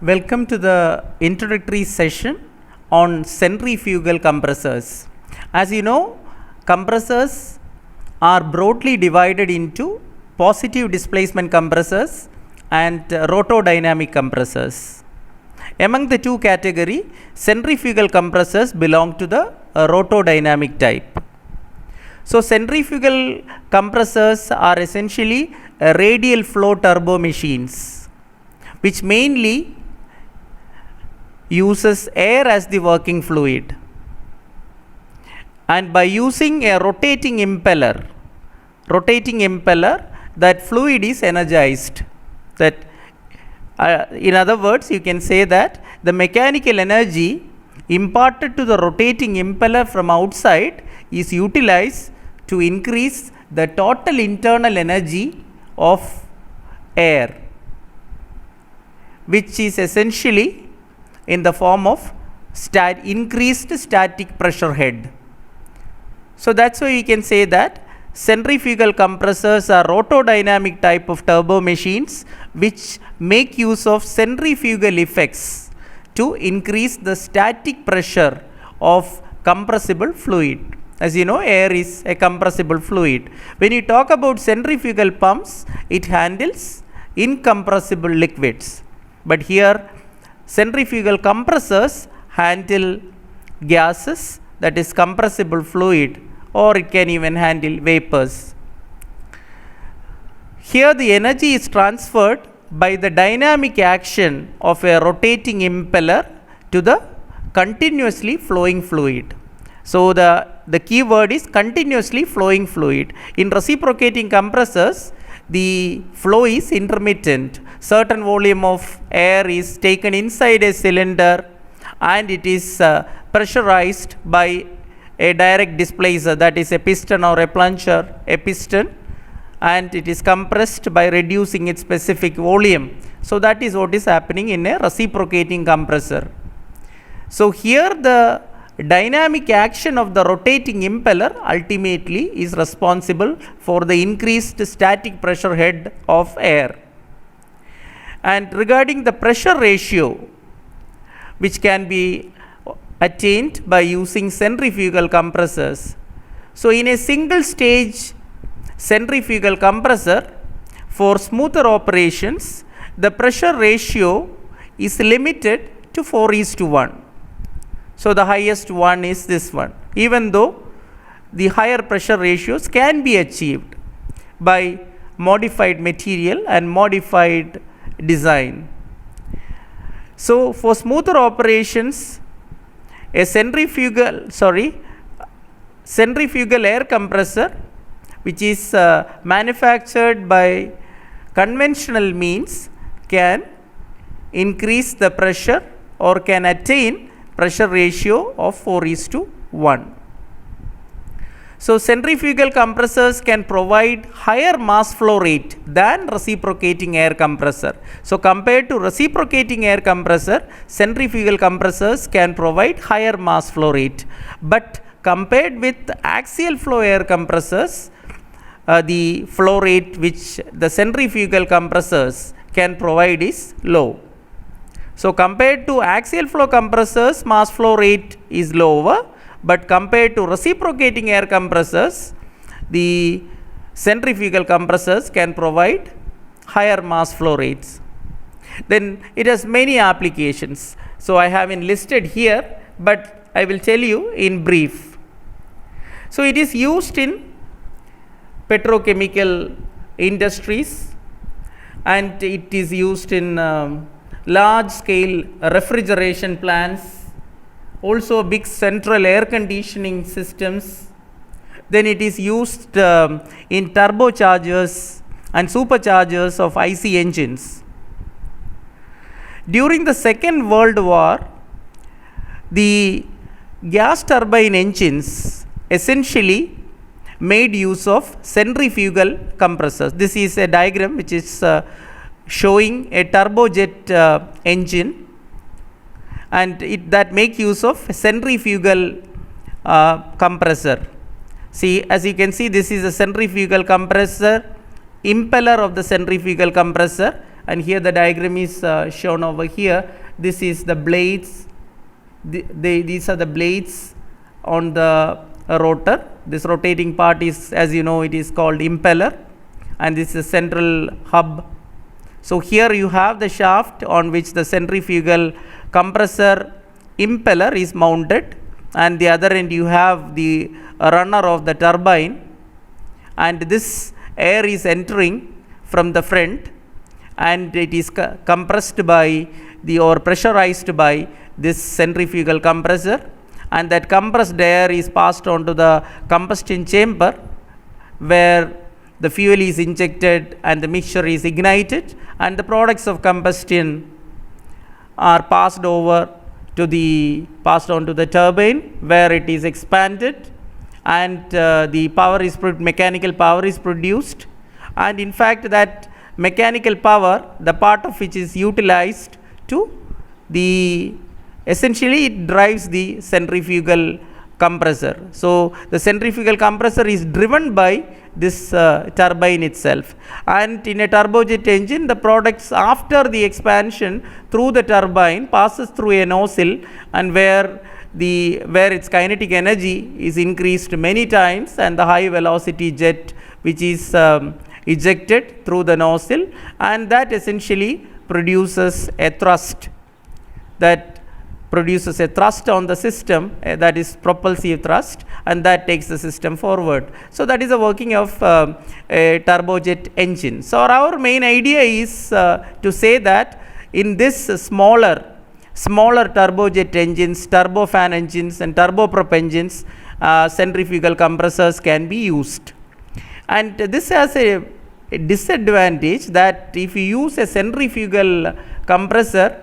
Welcome to the introductory session on centrifugal compressors. As you know, compressors are broadly divided into positive displacement compressors and rotodynamic compressors. Among the two categories, centrifugal compressors belong to the rotodynamic type. So, centrifugal compressors are essentially radial flow turbo machines, which mainly uses air as the working fluid, and by using a rotating impeller, that fluid is energized. That in other words, you can say that the mechanical energy imparted to the rotating impeller from outside is utilized to increase the total internal energy of air, which is essentially in the form of increased static pressure head. So that's why we can say that centrifugal compressors are rotodynamic type of turbo machines which make use of centrifugal effects to increase the static pressure of compressible fluid. As you know, air is a compressible fluid. When you talk about centrifugal pumps, it handles incompressible liquids. But here centrifugal compressors handle gases, that is compressible fluid, or it can even handle vapors. Here the energy is transferred by the dynamic action of a rotating impeller to the continuously flowing fluid. So the key word is continuously flowing fluid. In reciprocating compressors, the flow is intermittent. Certain volume of air is taken inside a cylinder and it is pressurized by a direct displacer, that is a piston or a plunger, and it is compressed by reducing its specific volume. So that is what is happening in a reciprocating compressor. So here the dynamic action of the rotating impeller ultimately is responsible for the increased static pressure head of air. And regarding the pressure ratio, which can be attained by using centrifugal compressors. So in a single stage centrifugal compressor, for smoother operations, the pressure ratio is limited to 4:1. So the highest one is this one, even though the higher pressure ratios can be achieved by modified material and modified design. So for smoother operations, a centrifugal air compressor, which is manufactured by conventional means, can increase the pressure or can attain pressure ratio of 4:1. So centrifugal compressors can provide higher mass flow rate than reciprocating air compressor. So compared to reciprocating air compressor, centrifugal compressors can provide higher mass flow rate. But compared with axial flow air compressors, the flow rate which the centrifugal compressors can provide is low. So compared to axial flow compressors, mass flow rate is lower, but compared to reciprocating air compressors, the centrifugal compressors can provide higher mass flow rates. Then it has many applications. So I have enlisted here, but I will tell you in brief. So it is used in petrochemical industries, and it is used in large scale refrigeration plants, also big central air conditioning systems. Then it is used in turbochargers and superchargers of IC engines. During the Second World War, the gas turbine engines essentially made use of centrifugal compressors. This is a diagram which is showing a turbojet engine, and that make use of centrifugal compressor. See, as you can see, this is a centrifugal compressor, impeller of the centrifugal compressor, and here the diagram is shown over here. This is the blades, these are the blades on the rotor. This rotating part is, as you know, it is called impeller, and this is central hub. So here you have the shaft on which the centrifugal compressor impeller is mounted, and the other end you have the runner of the turbine, and this air is entering from the front, and it is compressed by or pressurized by this centrifugal compressor, and that compressed air is passed on to the combustion chamber, where the fuel is injected and the mixture is ignited, and the products of combustion are passed on to the turbine, where it is expanded, and the power is mechanical power is produced. And in fact, that mechanical power, the part of which is utilized to essentially it drives the centrifugal compressor. So the centrifugal compressor is driven by this turbine itself, and in a turbojet engine, the products after the expansion through the turbine passes through a nozzle, and where its kinetic energy is increased many times, and the high velocity jet which is ejected through the nozzle, and that essentially produces a thrust on the system, that is propulsive thrust, and that takes the system forward. So that is the working of a turbojet engine. So our main idea is to say that in this smaller turbojet engines, turbofan engines and turboprop engines, centrifugal compressors can be used. And this has a disadvantage, that if you use a centrifugal compressor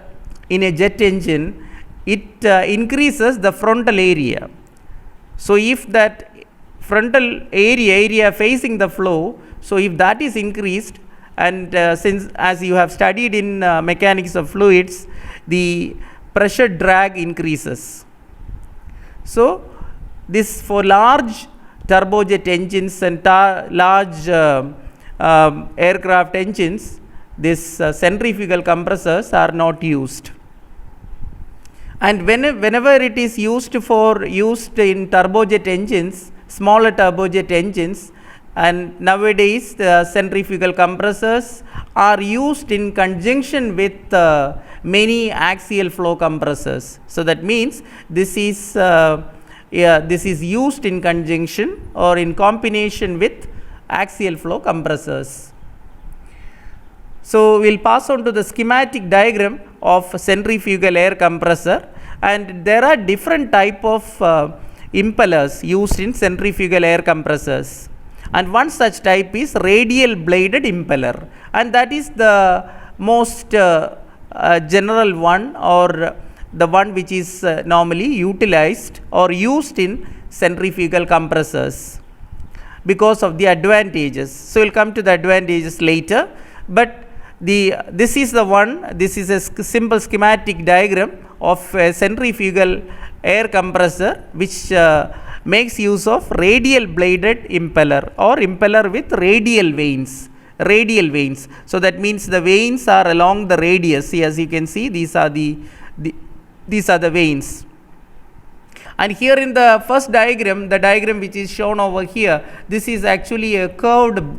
in a jet engine, it increases the frontal area. So if that frontal area facing the flow, so if that is increased, and since as you have studied in mechanics of fluids, the pressure drag increases. So this for large turbojet engines and large aircraft engines, this centrifugal compressors are not used. And whenever it is used in turbojet engines, smaller turbojet engines, and nowadays the centrifugal compressors are used in conjunction with many axial flow compressors. So that means this is used in conjunction or in combination with axial flow compressors. So we'll pass on to the schematic diagram of centrifugal air compressor, and there are different type of impellers used in centrifugal air compressors, and one such type is radial bladed impeller, and that is the most general one, or the one which is normally utilized or used in centrifugal compressors because of the advantages. So we'll come to the advantages later, but this is a simple schematic diagram of a centrifugal air compressor which makes use of radial bladed impeller or impeller with radial vanes. So that means the vanes are along the radius. See, as you can see, these are the vanes. And here in the first diagram, the diagram which is shown over here, this is actually a curved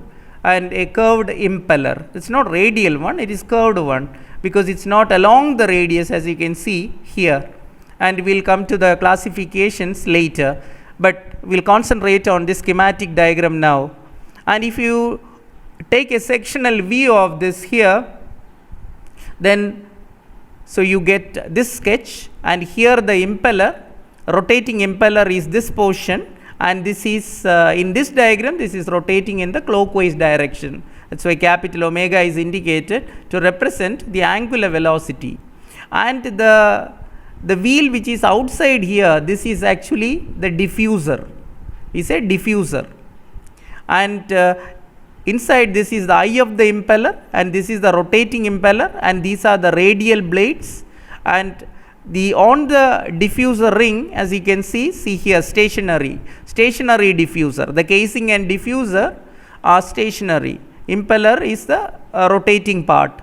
impeller. It's not radial one, it is curved one, because it's not along the radius, as you can see here, and we'll come to the classifications later, but we'll concentrate on this schematic diagram now. And if you take a sectional view of this here, then so you get this sketch, and here the rotating impeller is this portion, and this is in this diagram, this is rotating in the clockwise direction. That's why capital omega is indicated to represent the angular velocity. And the wheel which is outside here, this is actually the diffuser. It's a diffuser. And inside this is the eye of the impeller, and this is the rotating impeller, and these are the radial blades. And on the diffuser ring, as you can see here, stationary diffuser. The casing and diffuser are stationary. Impeller is the rotating part.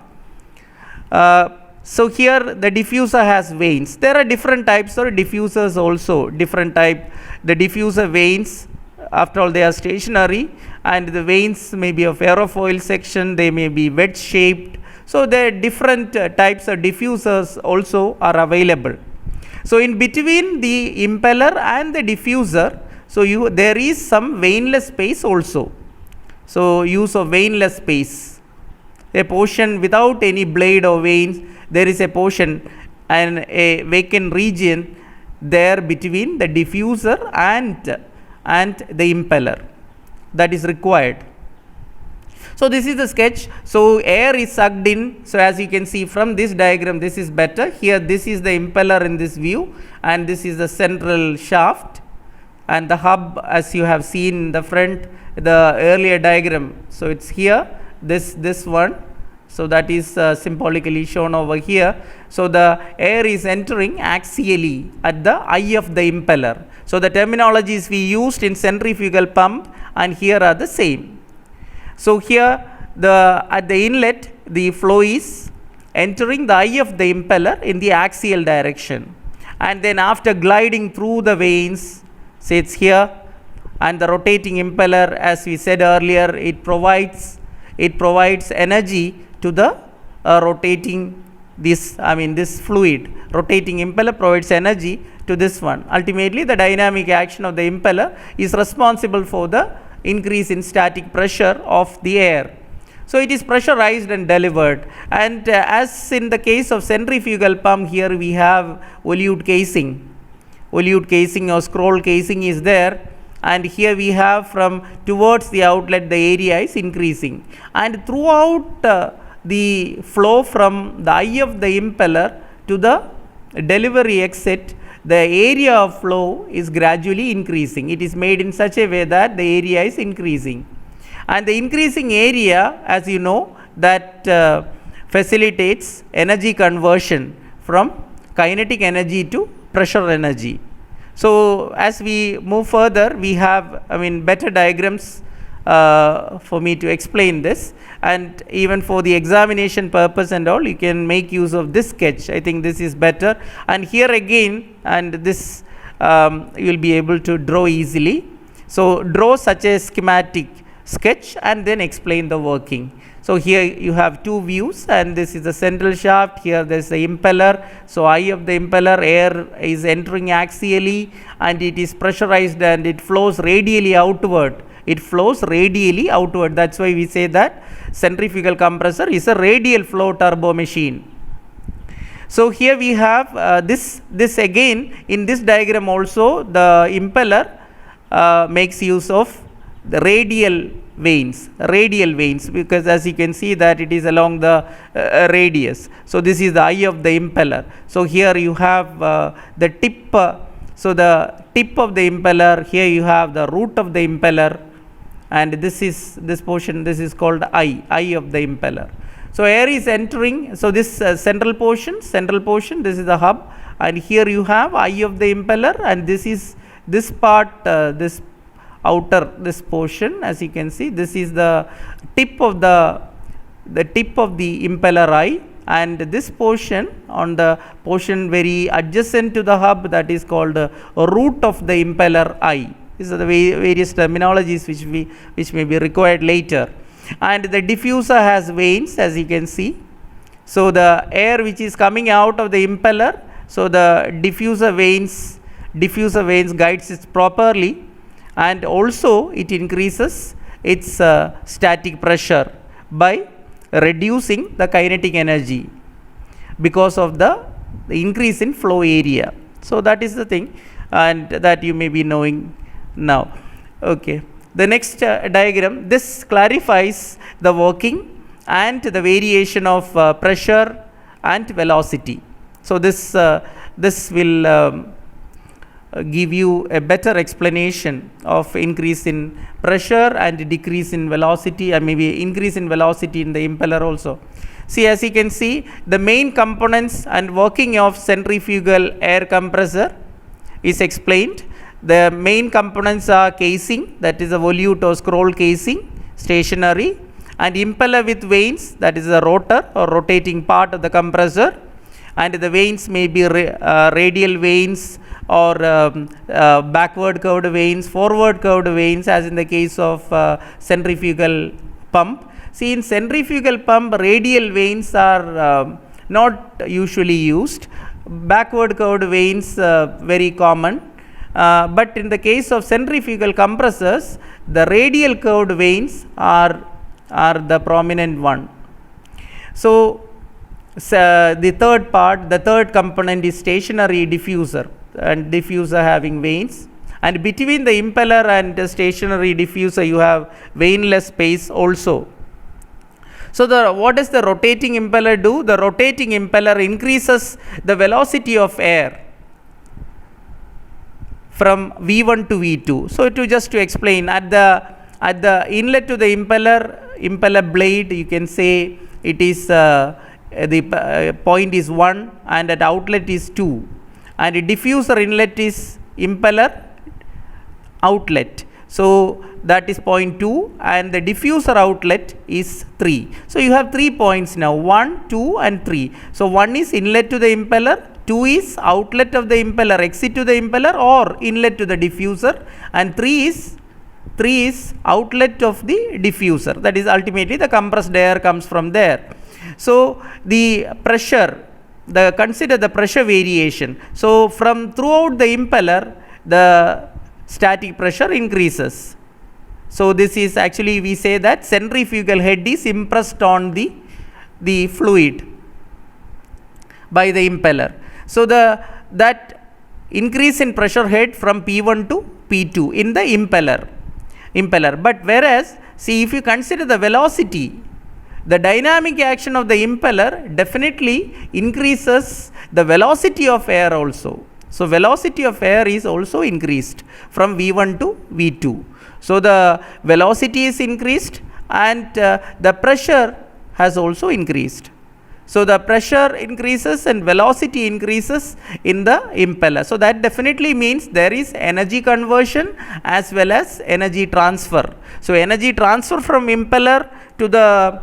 So here the diffuser has vanes. There are different types of diffusers also, different type. The diffuser vanes, after all they are stationary, and the vanes may be of aerofoil section, they may be wedge shaped. So there are different types of diffusers also are available. So in between the impeller and the diffuser, so there is some vaneless space also. So use of vaneless space, a portion without any blade or vanes, there is a portion and a vacant region there between the diffuser and the impeller, that is required. So this is the sketch. So air is sucked in. So as you can see from this diagram, this is better. Here this is the impeller in this view, and this is the central shaft, and the hub as you have seen in the front, the earlier diagram. So it's here, this one. So that is symbolically shown over here. So the air is entering axially at the eye of the impeller. So the terminologies we used in centrifugal pump and here are the same. So here at the inlet, the flow is entering the eye of the impeller in the axial direction, and then after gliding through the vanes, say it's here, and the rotating impeller, as we said earlier, it provides energy to the rotating this fluid. Rotating impeller provides energy to this one. Ultimately the dynamic action of the impeller is responsible for the increase in static pressure of the air. So it is pressurized and delivered, and as in the case of centrifugal pump, here we have volute casing or scroll casing is there, and here we have from towards the outlet the area is increasing, and throughout the flow from the eye of the impeller to the delivery exit, the area of flow is gradually increasing. It is made in such a way that the area is increasing, and the increasing area, as you know, that facilitates energy conversion from kinetic energy to pressure energy. So as we move further, we have better diagrams for me to explain this, and even for the examination purpose and all, you can make use of this sketch. I think this is better, and here again, and this you will be able to draw easily. So draw such a schematic sketch and then explain the working. So here you have two views, and this is the central shaft, here there is the impeller. So eye of the impeller, air is entering axially and it is pressurized and it flows radially outward. That's why we say that centrifugal compressor is a radial flow turbo machine. So here we have this again in this diagram also, the impeller makes use of the radial vanes, because as you can see that it is along the radius. So this is the eye of the impeller. So here you have the tip, so the tip of the impeller, here you have the root of the impeller, and this portion, this is called eye of the impeller. So air is entering, so this central portion, this is the hub, and here you have eye of the impeller, and this is this part, this portion, as you can see, this is the tip of the impeller eye, and this portion, on the portion very adjacent to the hub, that is called root of the impeller eye. These are the various terminologies which may be required later. And the diffuser has vanes, as you can see. So the air which is coming out of the impeller, so the diffuser vanes guides it properly, and also it increases its static pressure by reducing the kinetic energy because of the increase in flow area. So that is the thing, and that you may be knowing now. Okay, the next diagram, this clarifies the working and the variation of pressure and velocity. So this will give you a better explanation of increase in pressure and decrease in velocity, and maybe increase in velocity in the impeller also. See, as you can see, the main components and working of centrifugal air compressor is explained. The main components are casing, that is a volute or scroll casing, stationary, and impeller with vanes, that is the rotor or rotating part of the compressor, and the vanes may be radial vanes or backward curved vanes, forward curved vanes, as in the case of centrifugal pump. See, in centrifugal pump, radial vanes are not usually used. Backward curved vanes very common, but in the case of centrifugal compressors, the radial curved vanes are the prominent one. So the third component is stationary diffuser, and diffuser having vanes, and between the impeller and the stationary diffuser you have vaneless space also. So what does the rotating impeller do? The rotating impeller increases the velocity of air from V1 to V2. So just to explain, at the inlet to the impeller blade, you can say it is the point is 1 and at outlet is 2, and diffuser inlet is impeller outlet. So that is point 2 and the diffuser outlet is 3. So you have 3 points now, 1, 2 and 3. So 1 is inlet to the impeller, 2 is outlet of the impeller, exit to the impeller or inlet to the diffuser, and 3 is outlet of the diffuser, that is ultimately the compressed air comes from there. So the pressure, consider the pressure variation. So from throughout the impeller, the static pressure increases. So this is actually, we say that centrifugal head is impressed on the fluid by the impeller. So that increase in pressure head from P1 to P2 in the impeller. But whereas, see, if you consider the velocity, the dynamic action of the impeller definitely increases the velocity of air also. So velocity of air is also increased from V1 to V2. So the velocity is increased and the pressure has also increased. So the pressure increases and velocity increases in the impeller. So that definitely means there is energy conversion as well as energy transfer. So energy transfer from impeller to the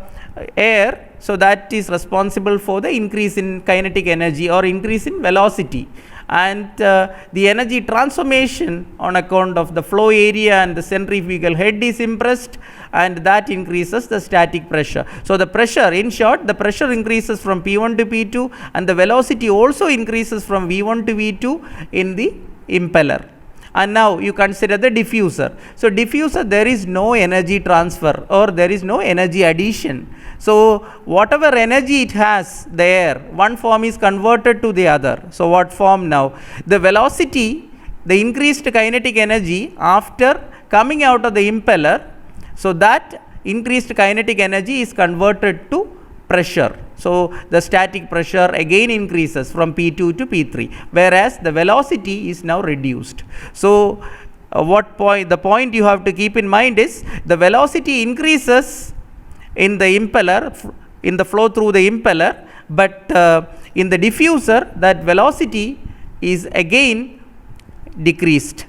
air, so that is responsible for the increase in kinetic energy or increase in velocity, and the energy transformation on account of the flow area and the centrifugal head is impressed, and that increases the static pressure. So the pressure, in short, the pressure increases from P1 to P2 and the velocity also increases from V1 to V2 in the impeller. And now you consider the diffuser. So diffuser, there is no energy transfer or there is no energy addition. So whatever energy it has there, one form is converted to the other. So what form now? The velocity, the increased kinetic energy after coming out of the impeller, so that increased kinetic energy is converted to pressure. So the static pressure again increases from P2 to P3, whereas the velocity is now reduced. So the point you have to keep in mind is the velocity increases in the impeller, in the flow through the impeller, but in the diffuser that velocity is again decreased.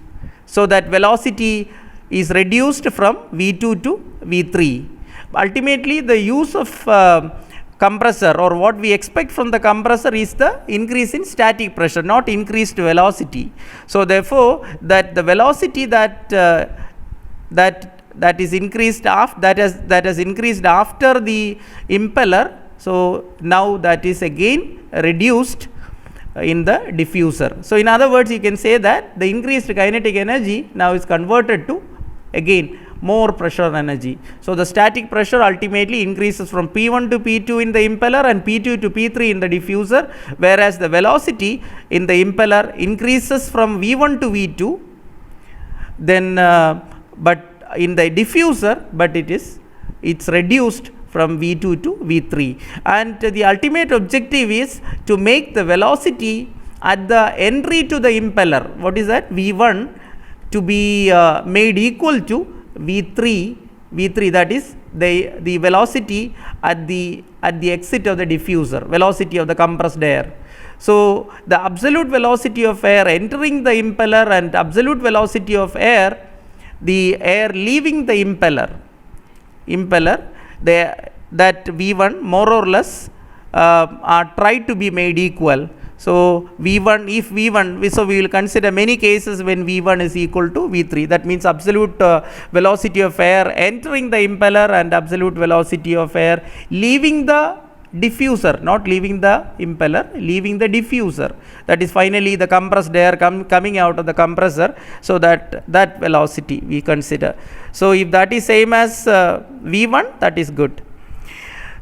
So that velocity is reduced from V2 to V3. Ultimately the use of compressor, or what we expect from the compressor, is the increase in static pressure, not increased velocity. So therefore that the velocity that is increased that has increased after the impeller, so now that is again reduced in the diffuser. So in other words, you can say that the increased kinetic energy now is converted to again more pressure energy. So the static pressure ultimately increases from P1 to P2 in the impeller and P2 to P3 in the diffuser, whereas the velocity in the impeller increases from V1 to V2, then but in the diffuser, but it's reduced from V2 to V3, and the ultimate objective is to make the velocity at the entry to the impeller, what is that, V1, to be made equal to V3, that is the velocity at the exit of the diffuser, velocity of the compressed air. So the absolute velocity of air entering the impeller and absolute velocity of air, the air leaving the impeller, that V1 more or less are tried to be made equal. So V1, if V1, so we will consider many cases when V1 is equal to V3. That means absolute velocity of air entering the impeller and absolute velocity of air leaving the diffuser, not leaving the impeller, leaving the diffuser. That is finally the compressed air coming out of the compressor. So that velocity we consider. So if that is same as V1, that is good.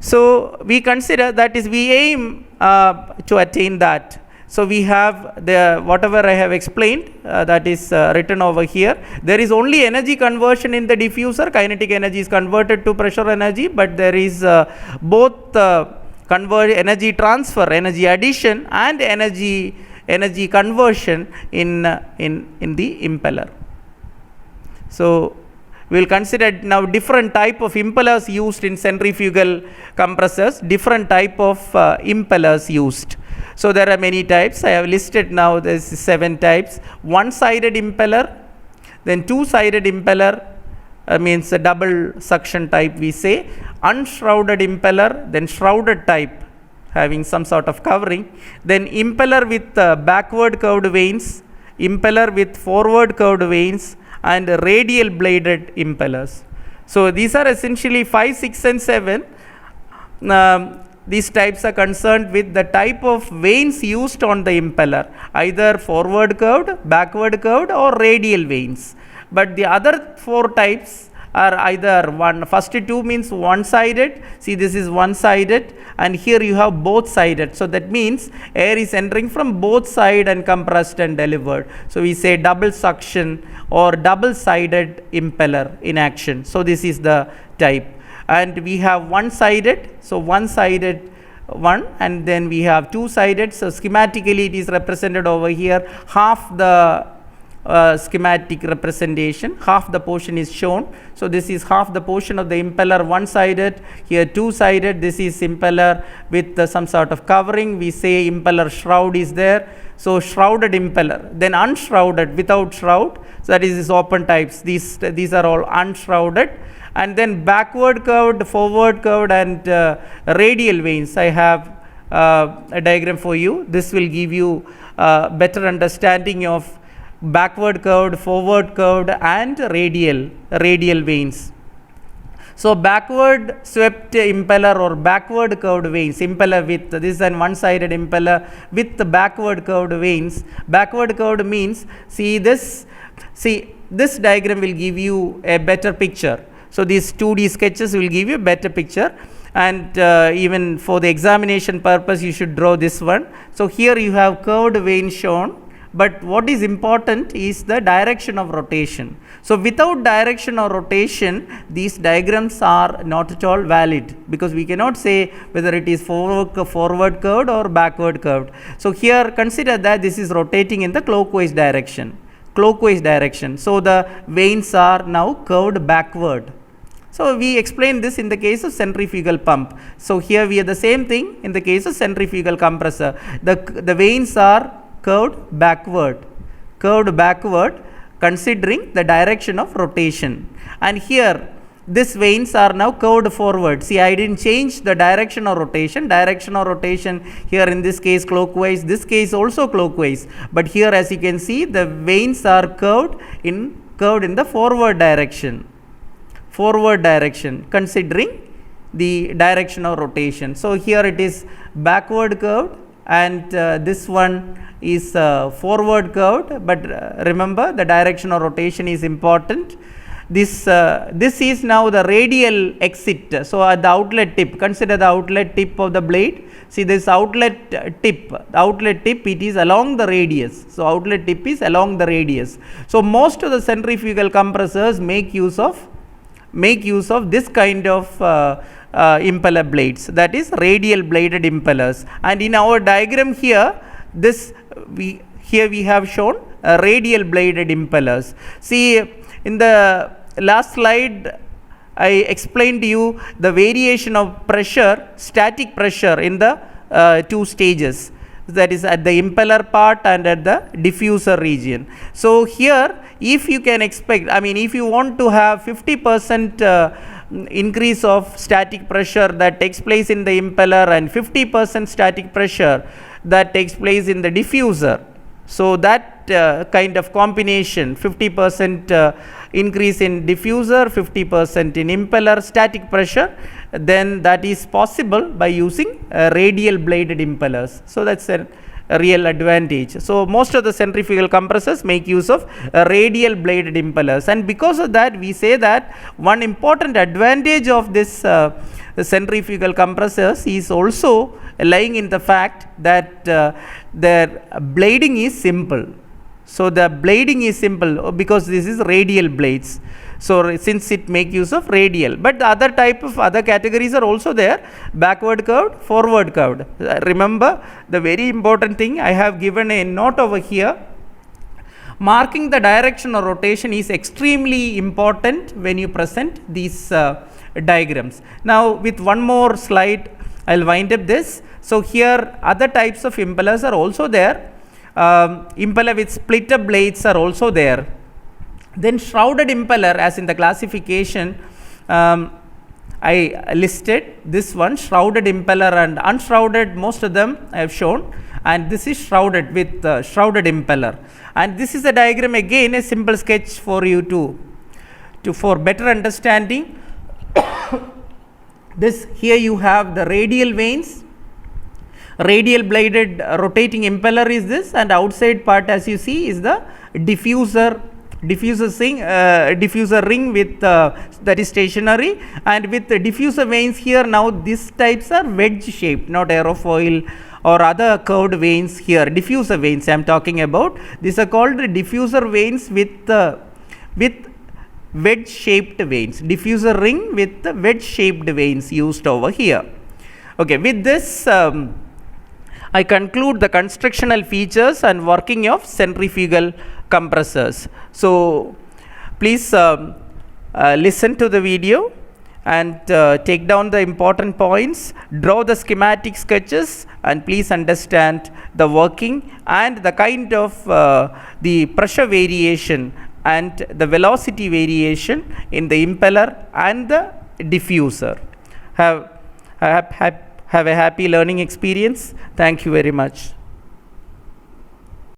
So we consider, that is, we aim to attain that. So we have the whatever I have explained, that is written over here. There is only energy conversion in the diffuser. Kinetic energy is converted to pressure energy, but there is both energy transfer, energy addition, and energy conversion in the impeller. So we will consider now different type of impellers used in centrifugal compressors, different type of impellers used. So there are many types. I have listed now, there is 7 types. One-sided impeller, then two-sided impeller, means a double suction type we say, unshrouded impeller, then shrouded type having some sort of covering, then impeller with backward curved vanes, impeller with forward curved vanes, and radial bladed impellers. So these are essentially 5, 6 and 7. These types are concerned with the type of vanes used on the impeller, either forward curved, backward curved, or radial vanes. But the other 4 types are either first 2 means one-sided. See, this is one-sided, and here you have both-sided. So that means air is entering from both side and compressed and delivered. So we say double suction or double-sided impeller in action. So this is the type. And we have one-sided, so one-sided one, and then we have two-sided. So schematically it is represented over here, half the schematic representation, half the portion is shown. So this is half the portion of the impeller, one-sided, here two-sided. This is impeller with some sort of covering. We say impeller shroud is there. So shrouded impeller, then unshrouded without shroud. So that is this open types. These are all unshrouded. And then backward curved, forward curved, and radial vanes. I have a diagram for you. This will give you better understanding of backward curved, forward curved, and radial vanes. So backward swept impeller or backward curved vanes, impeller with this is an one-sided impeller with the backward curved vanes. Backward curved means, this diagram will give you a better picture. So these 2D sketches will give you a better picture, and even for the examination purpose you should draw this one. So here you have curved vane shown, but what is important is the direction of rotation. So without direction or rotation, these diagrams are not at all valid, because we cannot say whether it is forward curved or backward curved. So here consider that this is rotating in the clockwise direction. So the vanes are now curved backward. So we explained this in the case of centrifugal pump. So here we have the same thing in the case of centrifugal compressor. The vanes are curved backward considering the direction of rotation. And here these vanes are now curved forward. See, I didn't change the direction of rotation. Direction of rotation here in this case clockwise, this case also clockwise. But here, as you can see, the vanes are curved in the forward direction considering the direction of rotation. So here it is backward curved, and this one is forward curved, but remember the direction of rotation is important. This is now the radial exit. So at the outlet tip, consider the outlet tip of the blade. See, this outlet tip, it is along the radius. So outlet tip is along the radius. So most of the centrifugal compressors make use of this kind of impeller blades, that is radial bladed impellers. And in our diagram here, we have shown radial bladed impellers. See, in the last slide I explained to you the variation of pressure, static pressure in the 2 stages, that is at the impeller part and at the diffuser region. So here, if you can expect, if you want to have 50% increase of static pressure that takes place in the impeller and 50% static pressure that takes place in the diffuser. So that kind of combination, 50% increase in diffuser, 50% in impeller static pressure, then that is possible by using radial bladed impellers. So that's a real advantage. So most of the centrifugal compressors make use of radial bladed impellers, and because of that we say that one important advantage of this centrifugal compressors is also lying in the fact that their blading is simple. So the blading is simple because this is radial blades. So since it make use of radial, but the other type of other categories are also there, backward curved, forward curved. Remember the very important thing, I have given a note over here. Marking the direction of rotation is extremely important when you present these diagrams. Now with one more slide I'll wind up this. So here other types of impellers are also there. Impeller with splitter blades are also there. Then shrouded impeller, as in the classification I listed this one, shrouded impeller and unshrouded, most of them I have shown, and this is shrouded with shrouded impeller. And this is a diagram, again a simple sketch for you to for better understanding. This here you have the radial vanes. Radial bladed rotating impeller is this, and outside part as you see is the diffuser ring with that is stationary, and with the diffuser vanes here. Now these types are wedge shaped, not aerofoil or other curved vanes here. Diffuser vanes I am talking about. These are called diffuser vanes with wedge shaped vanes. Diffuser ring with the wedge shaped vanes used over here. Okay, with this I conclude the constructional features and working of centrifugal compressors. So please listen to the video and take down the important points, draw the schematic sketches, and please understand the working and the kind of the pressure variation and the velocity variation in the impeller and the diffuser. Have a happy learning experience. Thank you very much.